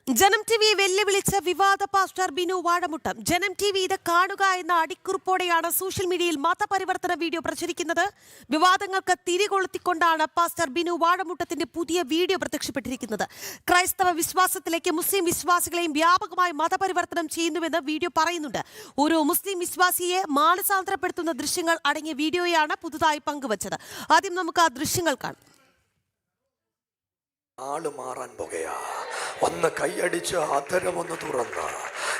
ജനം T V വെല്ലുവിളിച്ച വിവാദ pastor Binu Vazhamuttam. ജനം ടി വി ഇത് കാണുക എന്ന അടിക്കുറിപ്പോടെയാണ് സോഷ്യൽ മീഡിയയിൽ മതപരിവർത്തന വീഡിയോ പ്രചരിക്കുന്നത്. വിവാദങ്ങൾക്ക് തിരികൊളുത്തിക്കൊണ്ടാണ് പാസ്റ്റർ ബിനു വാഴമുട്ടത്തിന്റെ പുതിയ വീഡിയോ പ്രത്യക്ഷപ്പെട്ടിരിക്കുന്നത്. ക്രൈസ്തവ വിശ്വാസത്തിലേക്ക് മുസ്ലിം വിശ്വാസികളെയും വ്യാപകമായി മതപരിവർത്തനം ചെയ്യുന്നുവെന്ന് വീഡിയോ പറയുന്നുണ്ട്. ഒരു മുസ്ലിം വിശ്വാസിയെ മാനസാന്തരപ്പെടുത്തുന്ന ദൃശ്യങ്ങൾ അടങ്ങിയ വീഡിയോയാണ് പുതുതായി പങ്കുവച്ചത്. ആദ്യം നമുക്ക് ആ ദൃശ്യങ്ങൾ കാണാം. ആള് മാറാൻ പോകുകയാ. ഒന്ന് കൈയടിച്ച് അധരമൊന്ന് തുറന്ന്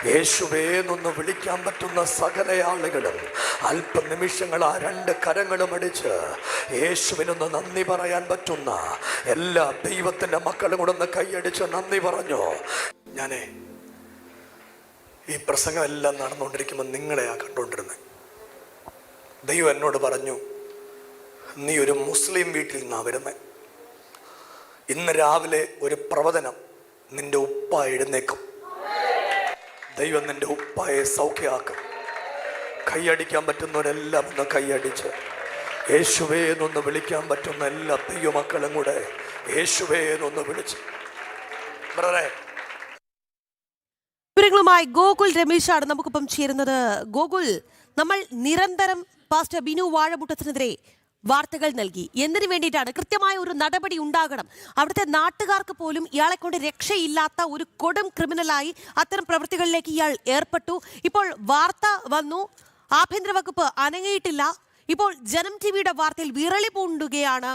യേശുവേന്നൊന്ന് വിളിക്കാൻ പറ്റുന്ന സകല ആളുകളും അല്പനിമിഷങ്ങൾ ആ രണ്ട് കരങ്ങളും അടിച്ച് യേശുവിനൊന്ന് നന്ദി പറയാൻ പറ്റുന്ന എല്ലാ ദൈവത്തിൻ്റെ മക്കളും കൂടെ ഒന്ന് കൈയടിച്ച് നന്ദി പറഞ്ഞു. ഞാനേ ഈ പ്രസംഗം എല്ലാം നടന്നുകൊണ്ടിരിക്കുമ്പോൾ നിങ്ങളെയാ കണ്ടുകൊണ്ടിരുന്നത്. ദൈവം എന്നോട് പറഞ്ഞു, നീ ഒരു മുസ്ലിം വീട്ടിൽ നിന്നാ വരുന്നത്. ഇന്ന് രാവിലെ ഒരു പ്രവചനം, നിന്റെ ഉപ്പ എഴുന്നേക്കും. ദൈവം നിന്റെ ഉപ്പായെ സൗഖ്യമാക്കും. കൈയടിക്കാൻ പറ്റുന്നവരെല്ലാം ഒന്ന് കൈയടിച്ച് യേശുവേ എന്നൊന്ന് വിളിക്കാൻ പറ്റുന്ന എല്ലാ ദൈവമക്കളും കൂടെ യേശുവേ എന്നൊന്ന് വിളിച്ച് വിവരങ്ങളുമായി ഗോകുൽ രമേശാണ് നമുക്കിപ്പം ചേരുന്നത്. ഗോകുൽ, നമ്മൾ നിരന്തരം പാസ്റ്റർ ബിനു വാഴമുട്ടത്തിനെതിരെ വാർത്തകൾ നൽകി. എന്തിനു വേണ്ടിയിട്ടാണ്? കൃത്യമായ ഒരു നടപടി ഉണ്ടാകണം. അവിടുത്തെ നാട്ടുകാർക്ക് പോലും ഇയാളെ കൊണ്ട് രക്ഷയില്ലാത്ത ഒരു കൊടും ക്രിമിനലായി അത്തരം പ്രവൃത്തികളിലേക്ക് ഇയാൾ ഏർപ്പെട്ടു. ഇപ്പോൾ വാർത്ത വന്നു, ആഭ്യന്തര വകുപ്പ് അനങ്ങിയിട്ടില്ല. ഇപ്പോൾ ജനം ടി വിയുടെ വാർത്തയിൽ വിറളി പൂണ്ടുകയാണ്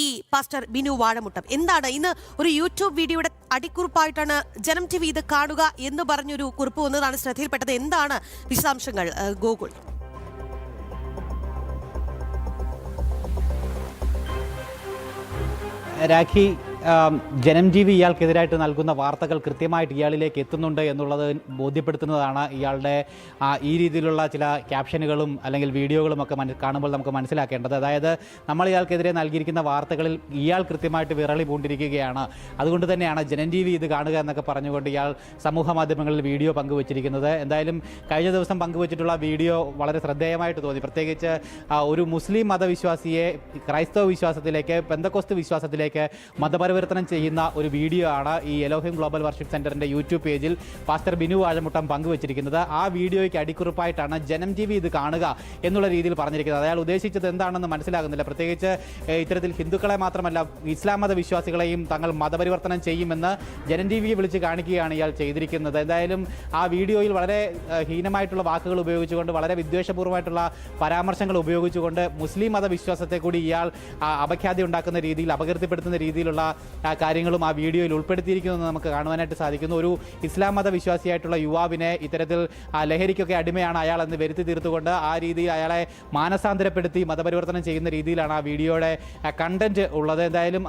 ഈ പാസ്റ്റർ ബിനു വാഴമുട്ടം. എന്താണ് ഇന്ന് ഒരു യൂട്യൂബ് വീഡിയോയുടെ അടിക്കുറിപ്പായിട്ടാണ് ജനം ടി വി ഇത് കാണുക എന്ന് പറഞ്ഞൊരു കുറിപ്പ് വന്നതാണ് ശ്രദ്ധയിൽപ്പെട്ടത്. എന്താണ് വിശദാംശങ്ങൾ ഗോകുൽ? രാഖി, ജനം ടി വി ഇയാൾക്കെതിരായിട്ട് നൽകുന്ന വാർത്തകൾ കൃത്യമായിട്ട് ഇയാളിലേക്ക് എത്തുന്നുണ്ട് എന്നുള്ളത് ബോധ്യപ്പെടുത്തുന്നതാണ്. ഇയാളുടെ ഈ രീതിയിലുള്ള ചില ക്യാപ്ഷനുകളും അല്ലെങ്കിൽ വീഡിയോകളും ഒക്കെ കാണുമ്പോൾ നമുക്ക് മനസ്സിലാക്കേണ്ടത്. അതായത് നമ്മൾ ഇയാൾക്കെതിരെ നൽകിയിരിക്കുന്ന വാർത്തകളിൽ ഇയാൾ കൃത്യമായിട്ട് വിറളി പൂണ്ടിരിക്കുകയാണ്. അതുകൊണ്ട് തന്നെയാണ് ജനം ടി വി ഇത് കാണുക എന്നൊക്കെ പറഞ്ഞുകൊണ്ട് ഇയാൾ സമൂഹ മാധ്യമങ്ങളിൽ വീഡിയോ പങ്കുവച്ചിരിക്കുന്നത്. എന്തായാലും കഴിഞ്ഞ ദിവസം പങ്കുവച്ചിട്ടുള്ള വീഡിയോ വളരെ ശ്രദ്ധേയമായിട്ട് തോന്നി. പ്രത്യേകിച്ച് ഒരു മുസ്ലിം മതവിശ്വാസിയെ ക്രൈസ്തവ വിശ്വാസത്തിലേക്ക്, പെന്തക്കോസ്ത് വിശ്വാസത്തിലേക്ക് മതപരിവർത്തനം ചെയ്യുന്ന ഒരു വീഡിയോ ആണ് ഈ എലോഹിം ഗ്ലോബൽ വർഷിപ്പ് സെന്ററിന്റെ യൂട്യൂബ് പേജിൽ പാസ്റ്റർ ബിനു വാഴമുട്ടം പങ്കുവച്ചിരിക്കുന്നത്. ആ വീഡിയോയ്ക്ക് അടിക്കുറിപ്പായിട്ടാണ് ജനം ടി വി ഇത് കാണുക എന്നുള്ള രീതിയിൽ പറഞ്ഞിരിക്കുന്നത്. അയാൾ ഉദ്ദേശിച്ചത് എന്താണെന്ന് മനസ്സിലാകുന്നില്ല. പ്രത്യേകിച്ച് ഇത്തരത്തിൽ ഹിന്ദുക്കളെ മാത്രമല്ല ഇസ്ലാം മത വിശ്വാസികളെയും തങ്ങൾ മതപരിവർത്തനം ചെയ്യുമെന്ന് ജനം ടി വിയെ വിളിച്ച് കാണിക്കുകയാണ് ഇയാൾ ചെയ്തിരിക്കുന്നത്. എന്തായാലും ആ വീഡിയോയിൽ വളരെ ഹീനമായിട്ടുള്ള വാക്കുകൾ ഉപയോഗിച്ചുകൊണ്ട്, വളരെ വിദ്വേഷപൂർവ്വമായിട്ടുള്ള പരാമർശങ്ങൾ ഉപയോഗിച്ചുകൊണ്ട് മുസ്ലിം മതവിശ്വാസത്തെ കൂടി ഇയാൾ അപഖ്യാതി ഉണ്ടാക്കുന്ന രീതിയിൽ, അപകീർത്തിപ്പെടുത്തുന്ന രീതിയിലുള്ള കാര്യങ്ങളും ആ വീഡിയോയിൽ ഉൾപ്പെടുത്തിയിരിക്കുന്നതെന്ന് നമുക്ക് കാണുവാനായിട്ട് സാധിക്കുന്നു. ഒരു ഇസ്ലാം മത വിശ്വാസിയായിട്ടുള്ള യുവാവിനെ ഇത്തരത്തിൽ ലഹരിക്കൊക്കെ അടിമയാണ് അയാൾ എന്ന് വരുത്തി തീർത്തുകൊണ്ട് ആ രീതിയിൽ അയാളെ മാനസാന്തരപ്പെടുത്തി മതപരിവർത്തനം ചെയ്യുന്ന രീതിയിലാണ് ആ വീഡിയോയുടെ കണ്ടന്റ് ഉള്ളത്. എന്തായാലും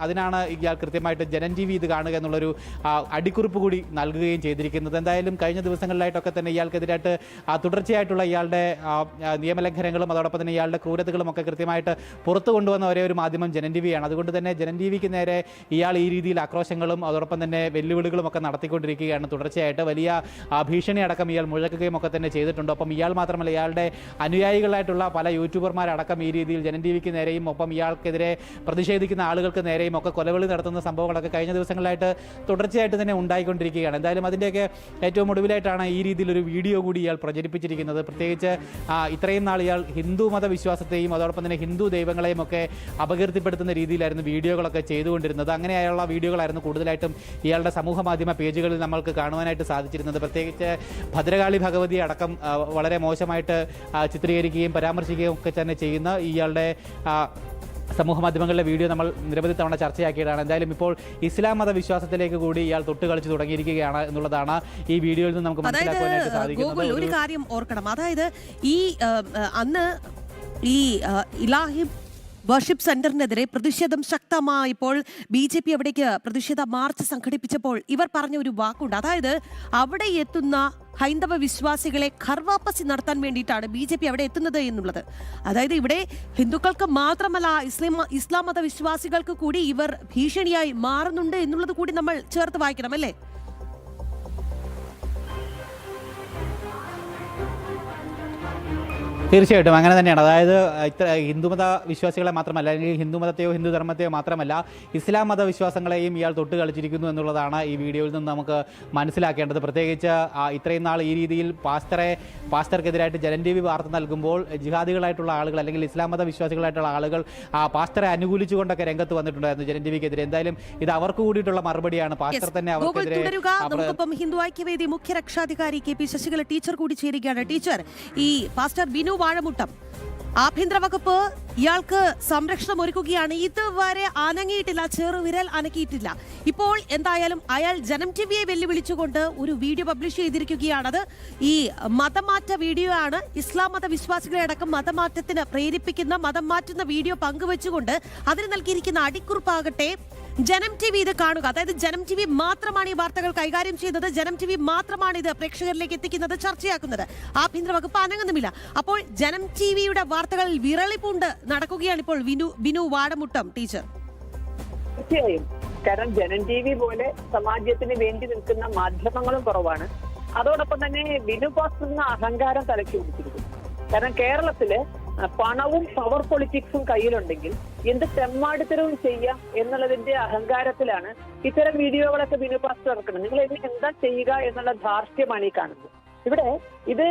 അതിനാണ് ഇയാൾ കൃത്യമായിട്ട് ജനം ടി വി ഇത് കാണുക എന്നുള്ളൊരു അടിക്കുറിപ്പ് കൂടി നൽകുകയും ചെയ്തിരിക്കുന്നത്. എന്തായാലും കഴിഞ്ഞ ദിവസങ്ങളിലായിട്ടൊക്കെ തന്നെ ഇയാൾക്കെതിരായിട്ട് തുടർച്ചയായിട്ടുള്ള ഇയാളുടെ നിയമലംഘനങ്ങളും അതോടൊപ്പം തന്നെ ഇയാളുടെ ക്രൂരതകളും ഒക്കെ കൃത്യമായിട്ട് പുറത്തു കൊണ്ടുവന്ന ഒരേ ഒരു മാധ്യമം ജനം ടി വിയാണ്. അതുകൊണ്ട് തന്നെ ജനം ടി വിക്ക് നേരെ ഇയാൾ ഈ രീതിയിൽ ആക്രോശങ്ങളും അതോടൊപ്പം തന്നെ വെല്ലുവിളികളും ഒക്കെ നടത്തിക്കൊണ്ടിരിക്കുകയാണ്. തുടർച്ചയായിട്ട് വലിയ ഭീഷണി അടക്കം ഇയാൾ മുഴക്കുകയും ഒക്കെ തന്നെ ചെയ്തിട്ടുണ്ട്. ഒപ്പം ഇയാൾ മാത്രമല്ല, ഇയാളുടെ അനുയായികളായിട്ടുള്ള പല യൂട്യൂബർമാരടക്കം ഈ രീതിയിൽ ജനം ടി വിക്ക് നേരെയും ഒപ്പം ഇയാൾക്കെതിരെ പ്രതിഷേധിക്കുന്ന ആളുകൾക്ക് നേരെയും ഒക്കെ കൊലവിളി നടത്തുന്ന സംഭവങ്ങളൊക്കെ കഴിഞ്ഞ ദിവസങ്ങളായിട്ട് തുടർച്ചയായിട്ട് തന്നെ ഉണ്ടായിക്കൊണ്ടിരിക്കുകയാണ്. എന്തായാലും അതിൻ്റെയൊക്കെ ഏറ്റവും ഒടുവിലായിട്ടാണ് ഈ രീതിയിലൊരു വീഡിയോ കൂടി ഇയാൾ പ്രചരിപ്പിച്ചിരിക്കുന്നത്. പ്രത്യേകിച്ച് ഇത്രയും നാൾ ഇയാൾ ഹിന്ദു മതവിശ്വാസത്തെയും അതോടൊപ്പം തന്നെ ഹിന്ദു ദൈവങ്ങളെയും ഒക്കെ അപകീർത്തിപ്പെടുത്തുന്ന രീതിയിലായിരുന്നു വീഡിയോകളൊക്കെ ചെയ്തുകൊണ്ടിരുന്നത്. അങ്ങനെയുള്ള വീഡിയോകളായിരുന്നു കൂടുതലായിട്ടും ഇയാളുടെ സമൂഹ മാധ്യമ പേജുകളിൽ നമ്മൾക്ക് കാണുവാനായിട്ട് സാധിച്ചിരുന്നത്. പ്രത്യേകിച്ച് ഭദ്രകാളി ഭഗവതി അടക്കം വളരെ മോശമായിട്ട് ചിത്രീകരിക്കുകയും പരാമർശിക്കുകയും ഒക്കെ തന്നെ ചെയ്യുന്ന ഇയാളുടെ സമൂഹ മാധ്യമങ്ങളിലെ വീഡിയോ നമ്മൾ നിരവധി തവണ ചർച്ചയാക്കിയതാണ്. എന്തായാലും ഇപ്പോൾ ഇസ്ലാം മത വിശ്വാസത്തിലേക്ക് കൂടി ഇയാൾ തൊട്ടുകളിച്ച് തുടങ്ങിയിരിക്കുകയാണ് എന്നുള്ളതാണ് ഈ വീഡിയോയിൽ നിന്ന് നമുക്ക് മനസ്സിലാക്കാനായിട്ട് സാധിക്കുന്നത്. ഒരു കാര്യം ഓർക്കണം, അതായത് ഈ അന്ന് ഈ ഇലാഹിം വർഷിപ്പ് സെന്ററിനെതിരെ പ്രതിഷേധം ശക്തമായപ്പോൾ BJP അവിടേക്ക് പ്രതിഷേധ മാർച്ച് സംഘടിപ്പിച്ചപ്പോൾ ഇവർ പറഞ്ഞ ഒരു വാക്കുണ്ട്. അതായത് അവിടെ എത്തുന്ന ഹൈന്ദവ വിശ്വാസികളെ ഖർവാപ്പസി നടത്താൻ വേണ്ടിയിട്ടാണ് BJP അവിടെ എത്തുന്നത് എന്നുള്ളത്. അതായത് ഇവിടെ ഹിന്ദുക്കൾക്ക് മാത്രമല്ല ഇസ്ലാം മത വിശ്വാസികൾക്ക് കൂടി ഇവർ ഭീഷണിയായി മാറുന്നുണ്ട് എന്നുള്ളത് കൂടി നമ്മൾ ചേർത്ത് വായിക്കണം, അല്ലേ? തീർച്ചയായിട്ടും അങ്ങനെ തന്നെയാണ്. അതായത് ഇത്ര ഹിന്ദുമത വിശ്വാസികളെ മാത്രമല്ല, അല്ലെങ്കിൽ ഹിന്ദുമതത്തെയോ ഹിന്ദു ധർമ്മത്തെയോ മാത്രമല്ല, ഇസ്ലാം മത വിശ്വാസങ്ങളെയും ഇയാൾ തൊട്ട് കളിച്ചിരിക്കുന്നു എന്നുള്ളതാണ് ഈ വീഡിയോയിൽ നിന്ന് നമുക്ക് മനസ്സിലാക്കേണ്ടത്. പ്രത്യേകിച്ച് ഇത്രയും നാൾ ഈ രീതിയിൽ പാസ്റ്റർക്കെതിരായിട്ട് ജനം TV വാർത്ത നൽകുമ്പോൾ ജിഹാദികളായിട്ടുള്ള ആളുകൾ അല്ലെങ്കിൽ ഇസ്ലാം മത വിശ്വാസികളായിട്ടുള്ള ആളുകൾ പാസ്റ്ററെ അനുകൂലിച്ചുകൊണ്ടൊക്കെ രംഗത്ത് വന്നിട്ടുണ്ടായിരുന്നു ജനം TVക്കെതിരെ. എന്തായാലും ഇത് അവർക്ക് കൂടിയിട്ടുള്ള മറുപടിയാണ്. പാസ്റ്റർ തന്നെ അവർക്കെതിരെ. നമുക്കിപ്പം ഹിന്ദു ഐക്യവേദി മുഖ്യ രക്ഷാധികാരി KP ശശികല ടീച്ചർ കൂടി ചേരുകയാണ്. ടീച്ചർ, ഈ പാസ്റ്റർ ബിനു വാഴമുട്ടം, ആഭ്യന്തര വകുപ്പ് ഇയാൾക്ക് സംരക്ഷണം ഒരുക്കുകയാണ്. ഇതുവരെ അനങ്ങിയിട്ടില്ല, ചെറുവിരൽ അനക്കിയിട്ടില്ല. ഇപ്പോൾ എന്തായാലും അയാൾ ജനം TVയെ വെല്ലുവിളിച്ചുകൊണ്ട് ഒരു വീഡിയോ പബ്ലിഷ് ചെയ്തിരിക്കുകയാണത്. ഈ മതമാറ്റ വീഡിയോ ആണ്. ഇസ്ലാം മത വിശ്വാസികളെ അടക്കം മതമാറ്റത്തിന് പ്രേരിപ്പിക്കുന്ന, മതം മാറ്റുന്ന വീഡിയോ പങ്കുവെച്ചുകൊണ്ട് അതിന് നൽകിയിരിക്കുന്ന അടിക്കുറിപ്പാകട്ടെ, ജനം TV ഇത് കാണുക. അതായത് ജനം TV മാത്രമാണ് ഈ വാർത്തകൾ കൈകാര്യം ചെയ്യുന്നത്, ജനം TV മാത്രമാണ് ഇത് പ്രേക്ഷകരിലേക്ക് എത്തിക്കുന്നത്, ചർച്ചയാക്കുന്നത്. ആഭ്യന്തര വകുപ്പ് അനങ്ങുന്നുമില്ല. അപ്പോൾ ജനം TVയുടെ വാർത്തകളിൽ വിരളിപ്പൂണ്ട് നടക്കുകയാണ് ഇപ്പോൾ ബിനു വാഴമുട്ടം ടീച്ചർ. തീർച്ചയായും. കാരണം ജനം TV പോലെ സമാജത്തിന് വേണ്ടി നിൽക്കുന്ന മാധ്യമങ്ങളും കുറവാണ്. അതോടൊപ്പം തന്നെ ബിനു പാസ്റ്ററിന് അഹങ്കാരം തലയ്ക്ക് പിടിച്ചിരിക്കുന്നു. കാരണം കേരളത്തില് പണവും പവർ പൊളിറ്റിക്സും കയ്യിലുണ്ടെങ്കിൽ എന്ത് തെമ്മാടിത്തരവും ചെയ്യാം എന്നുള്ളതിന്റെ അഹങ്കാരത്തിലാണ് ഇത്തരം വീഡിയോകളൊക്കെ ബിനു പാസ്റ്റർ ഇറക്കുന്നത്. നിങ്ങൾ എന്താ ചെയ്യുക എന്നുള്ള ധാർഷ്ട്യമാണ് ഈ കാണുന്നത്. ഇവിടെ ഇത്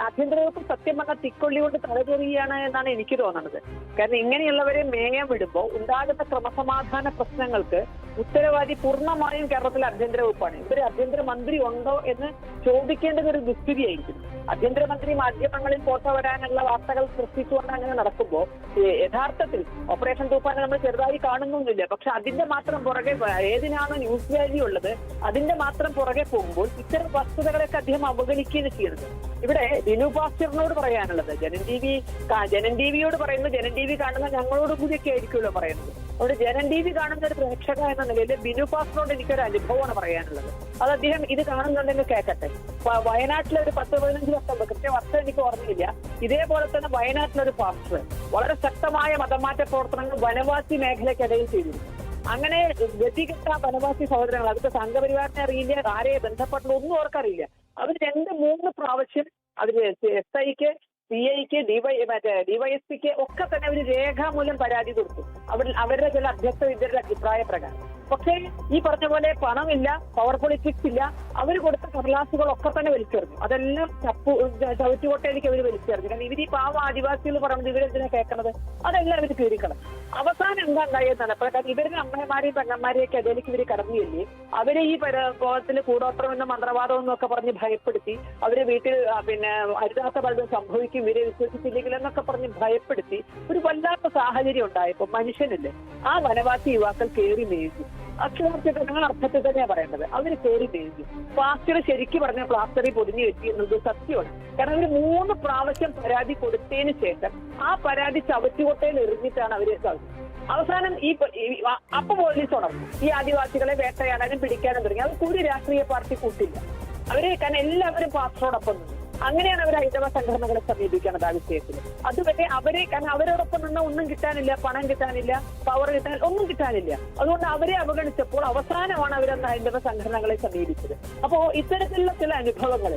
ആഭ്യന്തര വകുപ്പ് സത്യം പറഞ്ഞ തിക്കൊള്ളി കൊണ്ട് തലചൊറിയാണ് എന്നാണ് എനിക്ക് തോന്നുന്നത്. കാരണം ഇങ്ങനെയുള്ളവരെ മേയം വിടുമ്പോൾ ഉണ്ടാകുന്ന ക്രമസമാധാന പ്രശ്നങ്ങൾക്ക് ഉത്തരവാദി പൂർണ്ണമായും കേരളത്തിലെ ആഭ്യന്തര വകുപ്പാണ്. ഇവര് ആഭ്യന്തരമന്ത്രി ഉണ്ടോ എന്ന് ചോദിക്കേണ്ടത് ഒരു ദുസ്ഥിതിയായിരിക്കും. ആഭ്യന്തരമന്ത്രി മാധ്യമങ്ങളിൽ ഫോട്ടോ വരാനുള്ള വാർത്തകൾ സൃഷ്ടിച്ചുകൊണ്ട് അങ്ങനെ നടക്കുമ്പോൾ യഥാർത്ഥത്തിൽ ഓപ്പറേഷൻ തൂഫാൻ നമ്മൾ ചെറുതായി കാണുന്നൊന്നുമില്ല. പക്ഷെ അതിന്റെ മാത്രം പുറകെ ഏതിനാണോ ന്യൂസ് വാല്യൂ ഉള്ളത് അതിന്റെ മാത്രം പുറകെ പോകുമ്പോൾ ഇത്തരം വസ്തുതകളൊക്കെ അദ്ദേഹം അവഗണിക്കുകയാണ് ചെയ്യുന്നത്. ഇവിടെ ബിനു പാസ്റ്ററിനോട് പറയാനുള്ളത്, ജനം ടിവിയോട് പറയുന്നത്, ജനം TV കാണുന്ന ഞങ്ങളോട് കൂടിയൊക്കെ ആയിരിക്കുമല്ലോ പറയുന്നത്. അവിടെ ജനം TV കാണുന്ന ഒരു പ്രേക്ഷക എന്ന നിലയിൽ ബിനു പാസ്റ്ററിനോട് എനിക്കൊരു അനുഭവമാണ് പറയാനുള്ളത്. അത് അദ്ദേഹം ഇത് കാണുന്നുണ്ടെങ്കിൽ കേൾക്കട്ടെ. വയനാട്ടിലെ ഒരു 10-15 വർഷം, കൃത്യം വർഷം എനിക്ക് ഓർമ്മയില്ല, ഇതേപോലെ തന്നെ വയനാട്ടിലൊരു പാസ്റ്റർ വളരെ ശക്തമായ മതമാറ്റ പ്രവർത്തനങ്ങൾ വനവാസി മേഖലയ്ക്കിടയിൽ ചെയ്തിരുന്നു. അങ്ങനെ ഗതികെട്ട വനവാസി സഹോദരങ്ങൾ, അതൊക്കെ സംഘപരിവാറിനെ അറിയില്ല, ആരെയെ ബന്ധപ്പെട്ടത് ഒന്നും അവർക്കറിയില്ല. അവർ 2-3 പ്രാവശ്യം അവര് SIക്ക്, CIക്ക്, DYSPക്ക് ഒക്കെ തന്നെ അവർ രേഖാമൂലം പരാതി കൊടുത്തു അവരുടെ ചില അഭ്യസ്ത വിദ്യരുടെ അഭിപ്രായ പ്രകാരം. പക്ഷേ ഈ പറഞ്ഞ പോലെ പണമില്ല, പവർ പൊളിറ്റിക്സ് ഇല്ല. അവർ കൊടുത്ത കടലാസുകളൊക്കെ തന്നെ വലിച്ചെറിഞ്ഞു. അതെല്ലാം ചവിറ്റുകൊട്ടയിലേക്ക് അവർ വലിച്ചെറിഞ്ഞു. കാരണം ഇവർ ഈ പാവ ആദിവാസികൾ പറയുന്നത് ഇവരെന്തിനാ കേൾക്കണത്, അതെല്ലാം അവർ കീറിക്കണം. അവസാനം എന്താ ഉണ്ടായെന്നാണ്. കാരണം ഇവരുടെ അമ്മമാരെയും പെങ്ങന്മാരെയൊക്കെ അതിലേക്ക് ഇവർ കടന്നില്ലേ, അവരെ ഈ പോകത്തിൽ കൂടോത്രം എന്ന മന്ത്രവാദം എന്നൊക്കെ പറഞ്ഞ് ഭയപ്പെടുത്തി, അവരെ വീട്ടിൽ അരുതാത്ത പലതും സംഭവിക്കും, ഇവരെ വിശ്വസിച്ചില്ലെങ്കിൽ എന്നൊക്കെ പറഞ്ഞ് ഭയപ്പെടുത്തി ഒരു വല്ലാത്ത സാഹചര്യം ഉണ്ടായപ്പോ മനുഷ്യനില്ലേ, ആ വനവാസി യുവാക്കൾ കയറി മേഞ്ഞു. അക്ഷരാർത്ഥത്തിൽ അർത്ഥത്തിൽ തന്നെയാ പറയേണ്ടത്. അവര് കയറി മേഞ്ഞു. പാസ്റ്റർ ശരിക്കും പറഞ്ഞ പ്ലാസ്റ്ററിൽ പൊതിഞ്ഞു വെച്ചു എന്നത് സത്യമാണ്. കാരണം അവര് 3 പ്രാവശ്യം പരാതി കൊടുത്തതിന് ശേഷം ആ പരാതി ചവറ്റുകൊട്ടയിൽ എറിഞ്ഞിട്ടാണ് അവര് അവസാനം അപ്പൊ പോലീസ് ഉണർന്നു. ഈ ആദിവാസികളെ വേട്ടയാടാനും പിടിക്കാനും തുടങ്ങി. അവർക്ക് ഒരു രാഷ്ട്രീയ പാർട്ടി കൂട്ടില്ല അവര്. കാരണം എല്ലാവരും പാസ്റ്ററോടൊപ്പം നിന്നു. അങ്ങനെയാണ് അവർ ഹൈന്ദവ സംഘടനകളെ സമീപിക്കുന്നത് ആ വിഷയത്തിൽ. അതുവരെ കാരണം അവരോടൊപ്പം നിന്ന് ഒന്നും കിട്ടാനില്ല, പണം കിട്ടാനില്ല, പവർ കിട്ടാനില്ല, ഒന്നും കിട്ടാനില്ല. അതുകൊണ്ട് അവരെ അവഗണിച്ചപ്പോൾ അവസാനമാണ് അവരന്ന് ഹൈന്ദവ സംഘടനകളെ സമീപിച്ചത്. അപ്പോ ഇത്തരത്തിലുള്ള ചില അനുഭവങ്ങൾ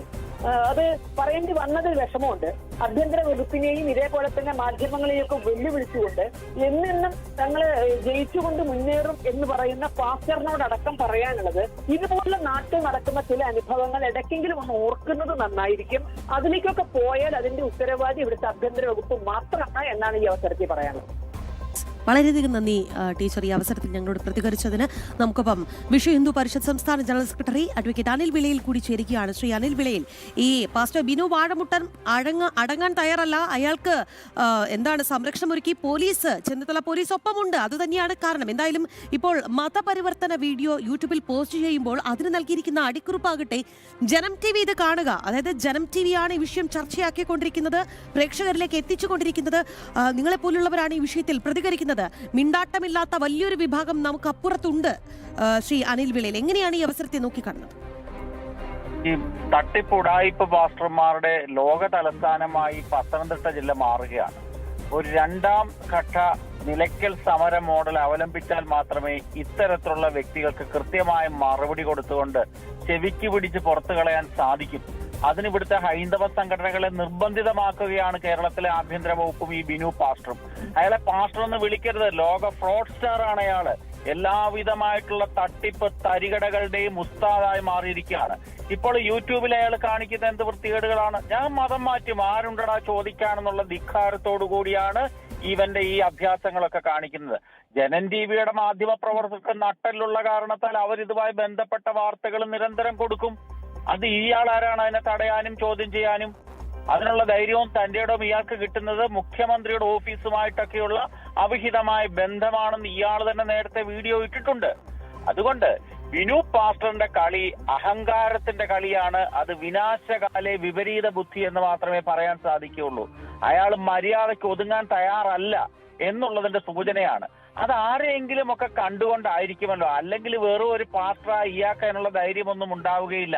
അത് പറയേണ്ടി വന്നതിൽ വിഷമമുണ്ട്. ആഭ്യന്തര വകുപ്പിനെയും ഇതേപോലെ തന്നെ മാധ്യമങ്ങളെയൊക്കെ വെല്ലുവിളിച്ചുകൊണ്ട് എന്നെന്നും തങ്ങള് ജയിച്ചുകൊണ്ട് മുന്നേറും എന്ന് പറയുന്ന പാസ്റ്ററിനോടടക്കം പറയാനുള്ളത്, ഇതുപോലെ നാട്ടിൽ നടക്കുന്ന ചില അനുഭവങ്ങൾ ഇടയ്ക്കെങ്കിലും ഒന്ന് ഓർക്കുന്നത് നന്നായിരിക്കും. അതിലേക്കൊക്കെ പോയാൽ അതിന്റെ ഉത്തരവാദി ഇവിടുത്തെ ആഭ്യന്തര വകുപ്പ് മാത്രമാണ് എന്നാണ് ഈ അവസരത്തിൽ പറയാനുള്ളത്. വളരെയധികം നന്ദി ടീച്ചർ, ഈ അവസരത്തിൽ ഞങ്ങളോട് പ്രതികരിച്ചതിന്. നമുക്കൊപ്പം വിശ്വ ഹിന്ദു പരിഷത്ത് സംസ്ഥാന ജനറൽ സെക്രട്ടറി അഡ്വക്കേറ്റ് അനിൽ വിളയിൽ കൂടി ചേരുകയാണ്. ശ്രീ അനിൽ വിളയിൽ, ഈ പാസ്റ്റർ ബിനു വാഴമുട്ടൻ അടങ്ങാൻ തയ്യാറല്ല, അയാൾക്ക് സംരക്ഷണം ഒരുക്കി പോലീസ്, ചെന്നിത്തല പോലീസ് ഒപ്പമുണ്ട്. അതുതന്നെയാണ് കാരണം. എന്തായാലും ഇപ്പോൾ മതപരിവർത്തന വീഡിയോ യൂട്യൂബിൽ പോസ്റ്റ് ചെയ്യുമ്പോൾ അതിന് നൽകിയിരിക്കുന്ന അടിക്കുറിപ്പാകട്ടെ, ജനം TV ഇത് കാണുക. അതായത് ജനം TV ആണ് ഈ വിഷയം ചർച്ചയാക്കിക്കൊണ്ടിരിക്കുന്നത്, പ്രേക്ഷകരിലേക്ക് എത്തിച്ചുകൊണ്ടിരിക്കുന്നത്. നിങ്ങളെപ്പോലുള്ളവരാണ് ഈ വിഷയത്തിൽ പ്രതികരിക്കുന്നത്. മിണ്ടാട്ടമില്ലാത്ത വലിയൊരു വിഭാഗം നമുക്ക് അപ്പുറത്തുണ്ട്. ശ്രീ അനിൽ വിളയിൽ, എങ്ങനെയാണ് ഈ അവസരത്തെ നോക്കിക്കാണുന്നത്? ഈ തട്ടിപ്പ് ഉടായിപ്പ് പാസ്റ്റർമാരുടെ ലോക തലസ്ഥാനമായി പത്തനംതിട്ട ജില്ല മാറുകയാണ്. ഒരു 2ാം ഘട്ട നിലയ്ക്കൽ സമര മോഡൽ അവലംബിച്ചാൽ മാത്രമേ ഇത്തരത്തിലുള്ള വ്യക്തികൾക്ക് കൃത്യമായ മറുപടി കൊടുത്തുകൊണ്ട് ചെവിക്ക് പിടിച്ച് പുറത്തു കളയാൻ സാധിക്കും. അതിന് ഇവിടുത്തെ ഹൈന്ദവ സംഘടനകളെ നിർബന്ധിതമാക്കുകയാണ് കേരളത്തിലെ ആഭ്യന്തര വകുപ്പും ഈ ബിനു പാസ്റ്ററും. അയാളെ പാസ്റ്റർ എന്ന് വിളിക്കരുത്, ലോക ഫ്രോഡ് സ്റ്റാർ ആണ് അയാള്. എല്ലാവിധമായിട്ടുള്ള തട്ടിപ്പ് തരികടകളുടെയും ഉസ്താദായി മാറിയിരിക്കുകയാണ്. ഇപ്പോൾ യൂട്യൂബിൽ അയാൾ കാണിക്കുന്ന എന്ത് വൃത്തികേടുകളാണ്. ഞാൻ മതം മാറ്റും, ആരുണ്ടടാ ചോദിക്കാനെന്നുള്ള ധിക്കാരത്തോടു കൂടിയാണ് ഇവന്റെ ഈ അഭ്യാസങ്ങളൊക്കെ കാണിക്കുന്നത്. ജനൻ ടിവിയുടെ മാധ്യമ പ്രവർത്തകർക്ക് നട്ടലുള്ള കാരണത്താൽ അവർ ഇതുമായി ബന്ധപ്പെട്ട വാർത്തകൾ നിരന്തരം കൊടുക്കും. അത് ഇയാൾ ആരാണ് അതിനെ തടയാനും ചോദ്യം ചെയ്യാനും? അതിനുള്ള ധൈര്യവും തന്റെ ഇടവും ഇയാൾക്ക് കിട്ടുന്നത് മുഖ്യമന്ത്രിയുടെ ഓഫീസുമായിട്ടൊക്കെയുള്ള അവിഹിതമായ ബന്ധമാണെന്ന് ഇയാൾ തന്നെ നേരത്തെ വീഡിയോ ഇട്ടിട്ടുണ്ട്. അതുകൊണ്ട് ബിനു പാസ്റ്ററിന്റെ കളി അഹങ്കാരത്തിന്റെ കളിയാണ്. അത് വിനാശകാലെ വിപരീത ബുദ്ധി എന്ന് മാത്രമേ പറയാൻ സാധിക്കുകയുള്ളൂ. അയാൾ മര്യാദയ്ക്ക് ഒതുങ്ങാൻ തയ്യാറല്ല എന്നുള്ളതിന്റെ സൂചനയാണ്. അത് ആരെയെങ്കിലും ഒക്കെ കണ്ടുകൊണ്ടായിരിക്കുമല്ലോ, അല്ലെങ്കിൽ വെറും ഒരു പാസ്റ്ററായി ഇയാക്കാനുള്ള ധൈര്യമൊന്നും ഉണ്ടാവുകയില്ല.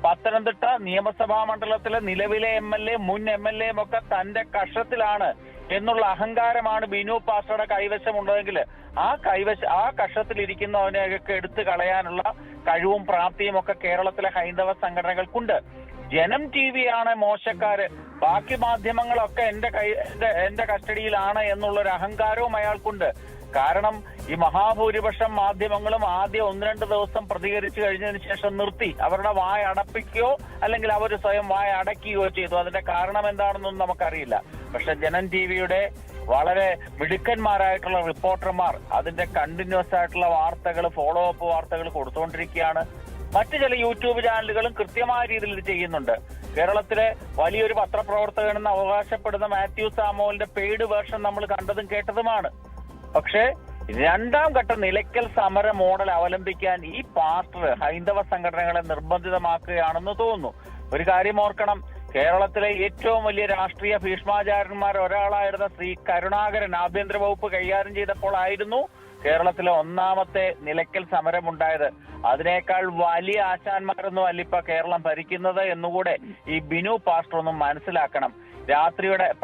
പത്തനംതിട്ട നിയമസഭാ മണ്ഡലത്തിലെ നിലവിലെ MLA മുൻ MLA ഒക്കെ തന്റെ കക്ഷത്തിലാണ് എന്നുള്ള അഹങ്കാരമാണ് ബിനു പാസ്റ്ററുടെ കൈവശമുള്ളതെങ്കിൽ ആ കക്ഷത്തിലിരിക്കുന്നവനെയൊക്കെ എടുത്തു കളയാനുള്ള കഴിവും പ്രാപ്തിയും ഒക്കെ കേരളത്തിലെ ഹൈന്ദവ സംഘടനകൾക്കുണ്ട്. ജനം TV-യാണ് മോശക്കാര്, ബാക്കി മാധ്യമങ്ങളൊക്കെ എന്റെ കസ്റ്റഡിയിലാണ് എന്നുള്ളൊരു അഹങ്കാരവും അയാൾക്കുണ്ട്. കാരണം ഈ മഹാഭൂരിപക്ഷം മാധ്യമങ്ങളും ആദ്യം 1-2 ദിവസം പ്രതികരിച്ചു കഴിഞ്ഞതിന് ശേഷം നിർത്തി. അവരുടെ വായ അടപ്പിക്കുകയോ അല്ലെങ്കിൽ അവർ സ്വയം വായ അടയ്ക്കുകയോ ചെയ്തു. അതിന്റെ കാരണം എന്താണെന്നൊന്നും നമുക്കറിയില്ല. പക്ഷെ ജനം TV-യുടെ വളരെ മിടുക്കന്മാരായിട്ടുള്ള റിപ്പോർട്ടർമാർ അതിന്റെ കണ്ടിന്യൂസ് ആയിട്ടുള്ള വാർത്തകൾ, ഫോളോ അപ്പ് വാർത്തകൾ കൊടുത്തുകൊണ്ടിരിക്കുകയാണ്. മറ്റു ചില യൂട്യൂബ് ചാനലുകളും കൃത്യമായ രീതിയിൽ ഇത് ചെയ്യുന്നുണ്ട്. കേരളത്തിലെ വലിയൊരു പത്രപ്രവർത്തകനെന്ന് അവകാശപ്പെടുന്ന മാത്യു സാമുവലിന്റെ പെയ്ഡ് വേർഷൻ നമ്മൾ കണ്ടതും കേട്ടതുമാണ്. പക്ഷേ 2ാം ഘട്ട നിലയ്ക്കൽ സമര മോഡൽ അവലംബിക്കാൻ ഈ പാസ്റ്റർ ഹൈന്ദവ സംഘടനകളെ നിർബന്ധിതമാക്കുകയാണെന്ന് തോന്നുന്നു. ഒരു കാര്യം ഓർക്കണം, കേരളത്തിലെ ഏറ്റവും വലിയ രാഷ്ട്രീയ ഭീഷ്മാചാര്യന്മാർ ഒരാളായിരുന്ന ശ്രീ കരുണാകരൻ ആഭ്യന്തര വകുപ്പ് കൈകാര്യം ചെയ്തപ്പോൾ ആയിരുന്നു കേരളത്തിലെ 1ാമത്തെ നിലയ്ക്കൽ സമരമുണ്ടായത്. അതിനേക്കാൾ വലിയ ആശാന്മാരൊന്നും അല്ല ഇപ്പൊ കേരളം ഭരിക്കുന്നത് എന്നുകൂടെ ഈ ബിനു പാസ്റ്റർ ഒന്നും മനസ്സിലാക്കണം.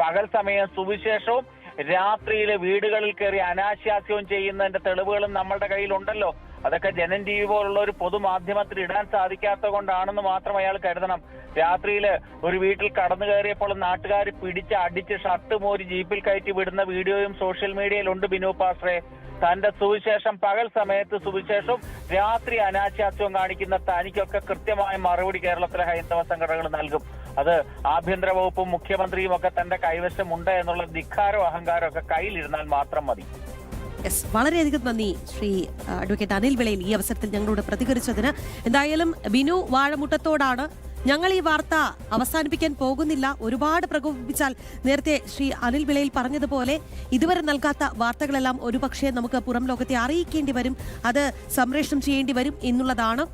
പകൽ സമയം സുവിശേഷവും രാത്രിയിലെ വീടുകളിൽ കയറി അനാശാസ്യവും ചെയ്യുന്നതിന്റെ തെളിവുകളും നമ്മളുടെ കയ്യിലുണ്ടല്ലോ. അതൊക്കെ ജനം TV പോലുള്ള ഒരു പൊതുമാധ്യമത്തിൽ ഇടാൻ സാധിക്കാത്ത കൊണ്ടാണെന്ന് മാത്രം അയാൾ കരുതണം. രാത്രിയിൽ ഒരു വീട്ടിൽ കടന്നു കയറിയപ്പോൾ നാട്ടുകാർ പിടിച്ച് അടിച്ച് ഷർട്ട് മോരി ജീപ്പിൽ കയറ്റി വിടുന്ന വീഡിയോയും സോഷ്യൽ മീഡിയയിലുണ്ട് ബിനു പാസ്റ്ററെ. തന്റെ സുവിശേഷം പകൽ സമയത്ത് സുവിശേഷവും രാത്രി അനാശാസ്യവും കാണിക്കുന്ന തനിക്കൊക്കെ കൃത്യമായ മറുപടി കേരളത്തിലെ ഹൈന്ദവ സംഘടനകൾ നൽകും. അത് ആഭ്യന്തര വകുപ്പും മുഖ്യമന്ത്രിയും ഒക്കെ തന്റെ കൈവശമുണ്ട് എന്നുള്ള ധിക്കാരവും അഹങ്കാരവും ഒക്കെ കയ്യിലിരുന്നാൽ മാത്രം മതി. വളരെയധികം നന്ദി ശ്രീ അഡ്വക്കേറ്റ് അനിൽ വിളയിൽ ഈ അവസരത്തിൽ ഞങ്ങളോട് പ്രതികരിച്ചതിന്. എന്തായാലും ബിനു വാഴമുട്ടത്തോടാണ് ഞങ്ങൾ ഈ വാർത്ത അവസാനിപ്പിക്കാൻ പോകുന്നില്ല. ഒരുപാട് പ്രകോപിപ്പിച്ചാൽ നേരത്തെ ശ്രീ അനിൽ വിളയിൽ പറഞ്ഞതുപോലെ ഇതുവരെ നൽകാത്ത വാർത്തകളെല്ലാം ഒരുപക്ഷെ നമുക്ക് പുറം ലോകത്തെ അറിയിക്കേണ്ടി വരും, അത് സംപ്രേഷണം ചെയ്യേണ്ടി വരും എന്നുള്ളതാണ്